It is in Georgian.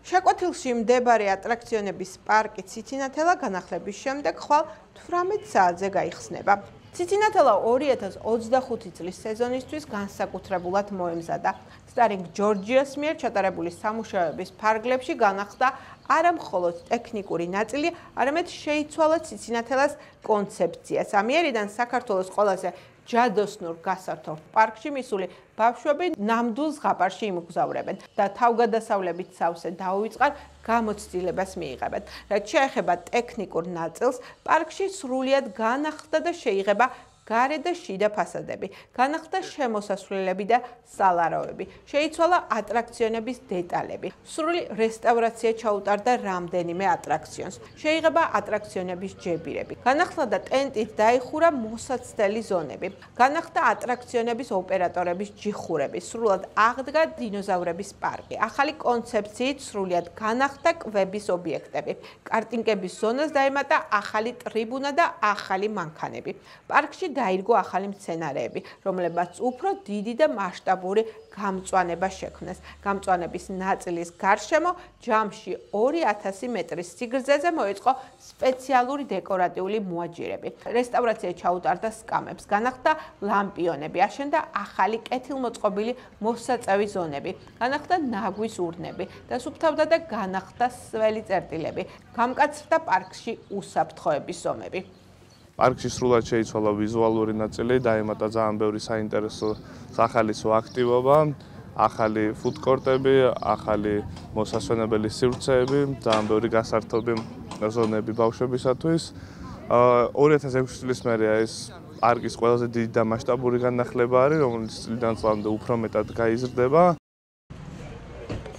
შეკვეთილში მდებარე ატრაქციონების პარკი ციცინათელა განახლების შემდეგ ხვალ 18 საათზე გაიხსნება. ციცინათელა 2025 წლის სეზონისთვის განსაკუთრებულად მოემზადა. სტარინგ ჯორჯიას მიერ ჩატარებული სამუშაოების ფარგლებში განახლდა არა მხოლოდ ტექნიკური ნაწილი, არამედ შეიცვალა ციცინათელას კონცეფცია. ამიერიდან საქართველოს ყველაზე ჯადოსნურ გასართობ პარკში მისული ბავშვები ნამდვილ ზღაპარში იმგზავრებენ და თავგადასავლებით სავსე დაუვიწყარ გამოცდილებას მიიღებენ. რაც შეეხება ტექნიკურ ნაწილს, პარკში სრულიად განახლდა და შეიღება გარე და შიდა ფასადები, განახლდა შემოსასვლელები და სალაროები, შეიცვალა ატრაქციონების დეტალები, სრული რესტავრაცია ჩაუტარდა რამდენიმე ატრაქციონს, შეიღება ატრაქციონების ჯებირები, განახლდა და ტენტით დაიხურა მოსაცდელი ზონები, განახლდა ატრაქციონების ოპერატორების ჯიხურები, სრულად აღდგა დინოზავრების პარკი, ახალი კონცეფციით სრულად განახლდა კვების ობიექტები, კარტინგების ზონას დაემატა ახალი ტრიბუნა და ახალი მანქანები. პარკში დაირგო ახალი მცენარეები, რომლებმაც უფრო დიდი და მასშტაბური გამწვანება შექმნეს. გამწვანების ნაწილის გარშემო ჯამში 2000 მეტრის სიგრძეზე მოეწყო სპეციალური დეკორატიული მოაჯირები. რესტავრაცია ჩაუტარდა სკამებს, განახლდა ლამპიონები, აშენდა ახალი კეთილმოწყობილი მოსაწევი ზონები, განახლდა ნაგვის ურნები, დასუფთავდა და განახლდა სველი წერტილები, გამკაცრდა პარკში უსაფრთხოების ზომები. პარკში სრულად შეიცვალა ვიზუალური ნაწილი, დაემატა ძალიან ბევრი საინტერესო სახალისო აქტივობა, ახალი ფუდკორტები, ახალი მოსასვენებელი სივრცეები, ძალიან ბევრი გასართობი ზონები ბავშვებისათვის. 2006 წლის მერე ეს პარკის ყველაზე დიდი და მასშტაბური განახლება არის, რომელიც წლიდან წლამდე უფრო მეტად გაიზრდება.